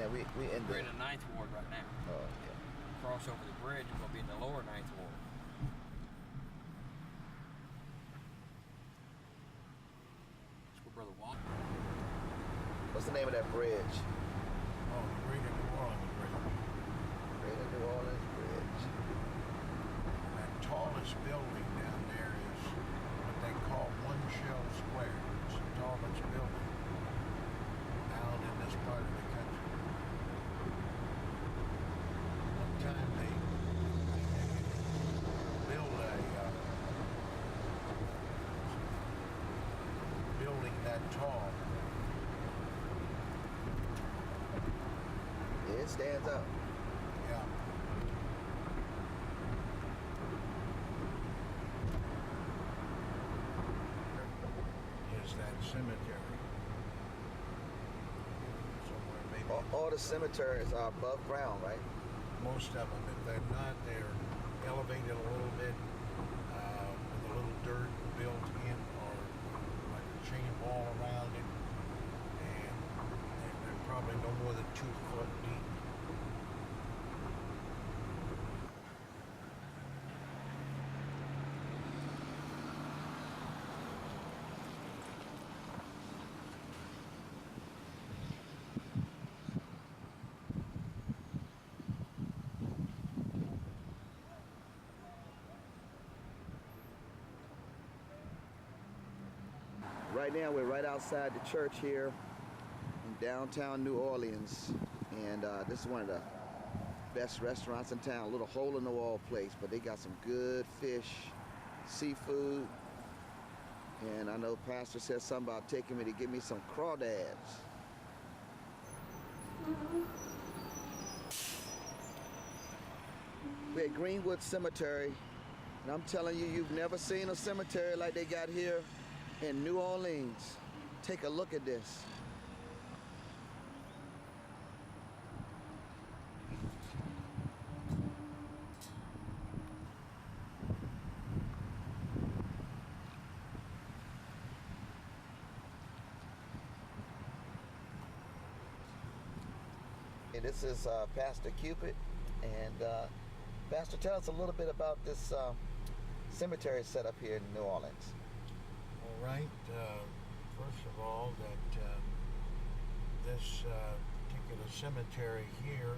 Now we in We're in the 9th Ward right now. Oh, okay. Cross over the bridge, we're gonna be in the lower 9th Ward. That's where Brother Walker. What's the name of that bridge? Oh, the Greater New Orleans Bridge. Greater New Orleans Bridge. That tallest building down there is what they call One Shell Square. It's the tallest building down in this part of the country. One time they built a building that tall. It stands up. Yeah. Is that cemetery. Somewhere maybe. All the cemeteries are above ground, right? Most of them. If they're not, they're elevated a little bit with a little dirt built in or like a chain wall around it. And they're probably no more than 2 foot deep. Right now we're right outside the church here in downtown New Orleans, and this is one of the best restaurants in town. A little hole in the wall place, but they got some good fish, seafood, and I know Pastor said something about taking me to get me some crawdads. We're at Greenwood Cemetery, and I'm telling you, you've never seen a cemetery like they got here in New Orleans. Take a look at this. And this is Pastor Cupid, and Pastor, tell us a little bit about this cemetery set up here in New Orleans. All right. First of all, that this particular cemetery here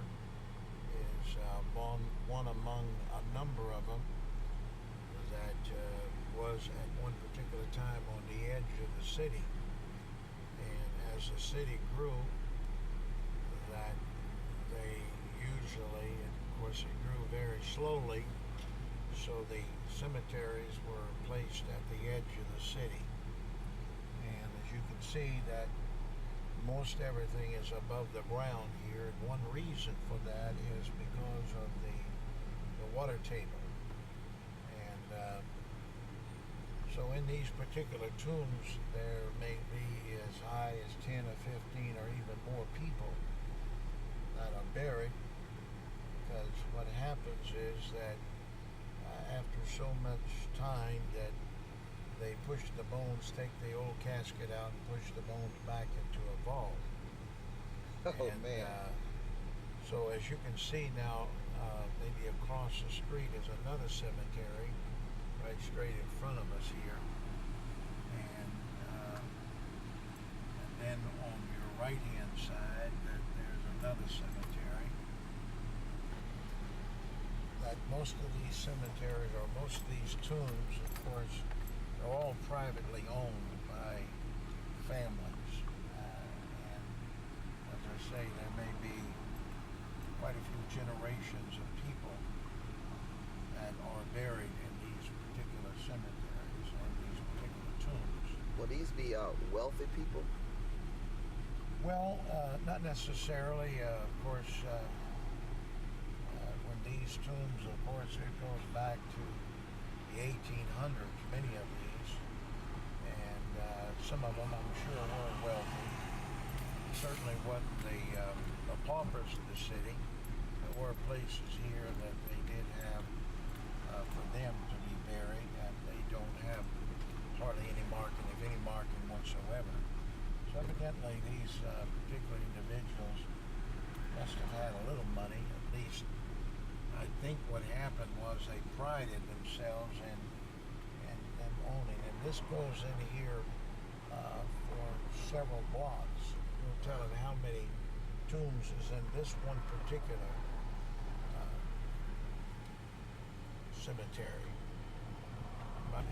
is one among a number of them that was at one particular time on the edge of the city. And as the city grew, that they usually, and of course it grew very slowly, so the cemeteries were placed at the edge of the city. And as you can see, that most everything is above the ground here, and one reason for that is because of the water table. And so in these particular tombs, there may be as high as 10 or 15 or even more people that are buried, because what happens is that after so much time that they push the bones, take the old casket out and push the bones back into a vault. Oh, man. So as you can see now, maybe across the street is another cemetery right straight in front of us here. And then on your right-hand side, there's another cemetery. That most of these cemeteries, or most of these tombs, of course, they're all privately owned by families. And as I say, there may be quite a few generations of people that are buried in these particular cemeteries or these particular tombs. Will these be wealthy people? Well, not necessarily. Of course, when these tombs, of course, it goes back to the 1800s, many of these, and some of them, I'm sure, were wealthy. Certainly wasn't the paupers of the city. There were places here that they did have for them to be buried, and they don't have hardly any marking, if any marking whatsoever. So evidently these particular individuals must have had a little money, at least. I think what happened was they prided themselves in them owning. And this goes in here for several blocks. No telling how many tombs is in this one particular cemetery.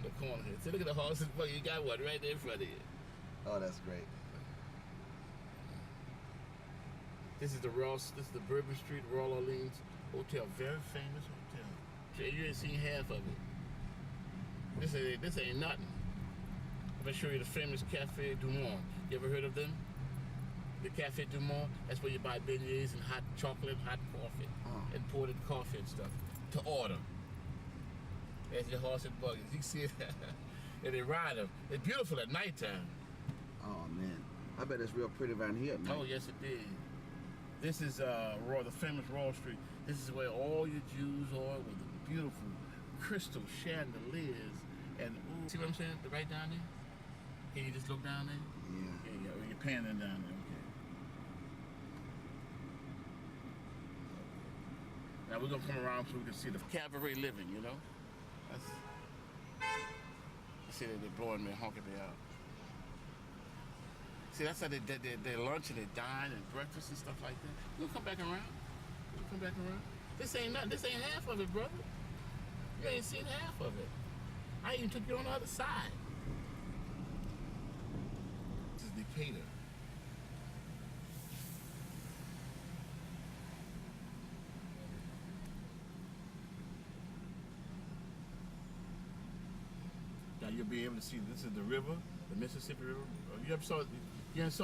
The corner here. See, look at the horses. Look, you got one right there in front of you. Oh, that's great. This is the Bourbon Street Royal Orleans Hotel. Very famous hotel. You ain't seen half of it. This ain't nothing. I'm gonna show you the famous Cafe Du Monde. You ever heard of them? The Cafe Du Monde. That's where you buy beignets and hot chocolate, hot coffee, imported coffee and stuff to order. There's your horse and buggies. You can see it. And they ride them. They're beautiful at nighttime. Oh man, I bet it's real pretty around here, man. Oh yes, it is. This is the famous Royal Street. This is where all your Jews are with the beautiful crystal chandeliers and see what I'm saying? Right down there. Can you just look down there? Yeah. Yeah, you're panning down there. Okay. Now we're gonna come around so we can see the cabaret living. You know. You see that they're blowing me, honking me out. See, that's how they lunch and they dine and breakfast and stuff like that. We'll come back around. We'll come back around. This ain't nothing. This ain't half of it, brother. You ain't seen half of it. I even took you on the other side. This is Decatur. Now you'll be able to see this is the river, the Mississippi River. You ever saw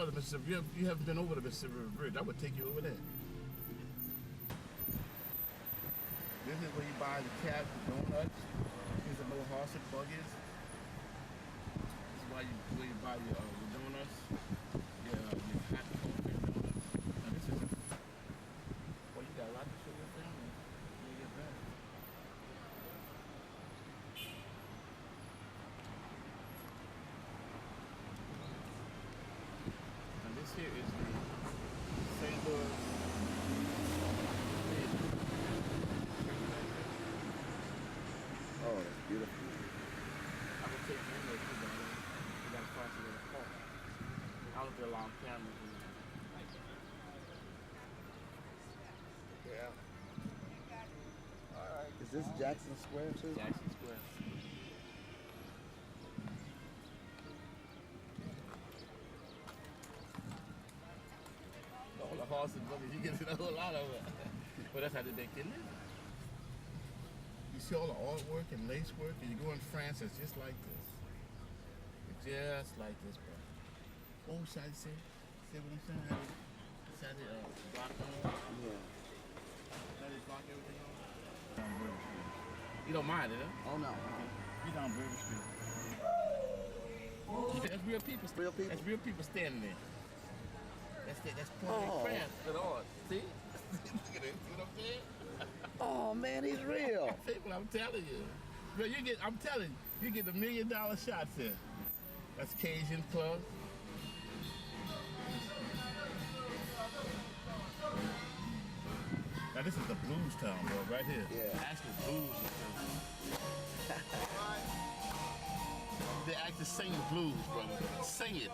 the Mississippi? You haven't been over the Mississippi River Bridge. I would take you over there. This is where you buy the cab, the donuts. These are little horse and buggies. This is where you buy your donuts. Your hot coffee and donuts. Now this is well, you got a lot to show your family. You get back. And this here is the St. Louis. Oh, that's beautiful. I would take you in there too, but you got to find some little park. I looked at a long cameras. Yeah. All right. Is this Jackson Square too? Jackson Square. All the horses, buggies, you get a whole lot of it. But that's how they make their living. You see all the artwork and lace work, and you go in France, it's just like this. It's just like this, bro. Oh, side see what I'm saying? How they block on? Yeah. How they block everything on? Down Bourbon Street. You don't mind it, huh? Oh no. You down Bourbon Street. That's real people. Real people? That's real people standing there. That's part of their craft. Good on. See? Look at it. See what I'm saying? Oh man, he's real. People, I'm telling you. Bro, I'm telling you, you get $1 million shots here. That's Cajun Club. Now this is the blues town, bro, right here. Yeah. Actually blues. They actually sing the blues, brother. Sing it.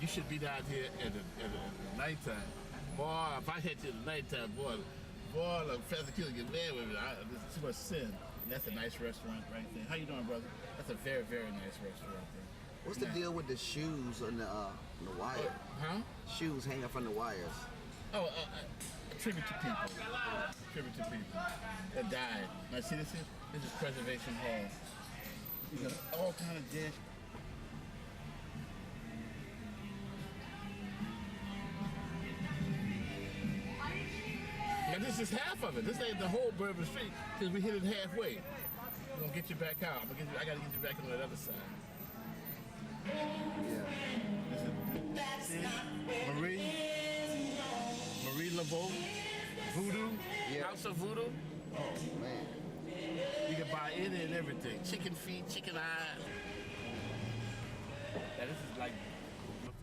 You should be down here at the nighttime. Boy, if I hit you at the nighttime, boy, look, Pastor Killer get mad with me. There's too much sin. And that's a nice restaurant right there. How you doing, brother? That's a very, very nice restaurant there. What's the deal with the shoes on the wire? Huh? Shoes hanging from the wires. Oh, a tribute to people. Tribute to people that died. Now see, this is Preservation Hall. You got all kind of dead. Now this is half of it. This ain't the whole Bourbon Street because we hit it halfway. We're gonna get you back out. I gotta get you back on that other side. Yeah. This is Marie Laveau, Voodoo, Yeah. House of Voodoo. Oh man. You can buy any and everything. Chicken feet, chicken eyes. Now this is like